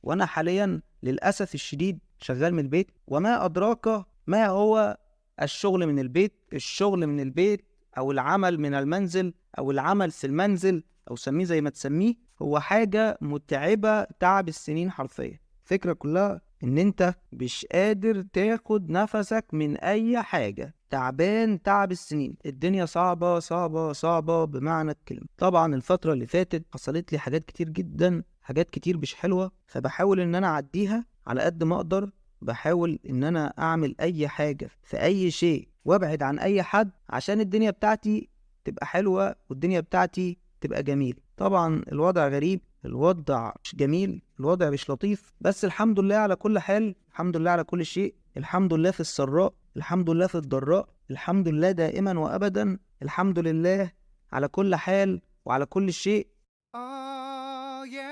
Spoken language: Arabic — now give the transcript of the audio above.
وأنا حاليا للأسف الشديد شغال من البيت. وما أدراك ما هو الشغل من البيت؟ الشغل من البيت أو العمل من المنزل أو العمل في المنزل أو سميه زي ما تسميه، هو حاجة متعبة تعب السنين حرفيا. الفكرة كلها إن أنت مش قادر تاخد نفسك من أي حاجة، تعبان تعب السنين، الدنيا صعبة صعبة صعبة بمعنى الكلمة. طبعا الفترة اللي فاتت حصلت لي حاجات كتير جدا، حاجات كتير مش حلوة، فبحاول إن أنا أعديها على قد ما أقدر. بحاول إن أنا أعمل أي حاجة في أي شيء وأبعد عن أي حد عشان الدنيا بتاعتي تبقى حلوة والدنيا بتاعتي تبقى جميل. طبعا الوضع غريب، الوضع مش جميل، الوضع مش لطيف، بس الحمد لله على كل حال، الحمد لله على كل شيء، الحمد لله في السراء، الحمد لله في الضراء، الحمد لله دائما وأبدا، الحمد لله على كل حال وعلى كل شيء. Oh, yeah.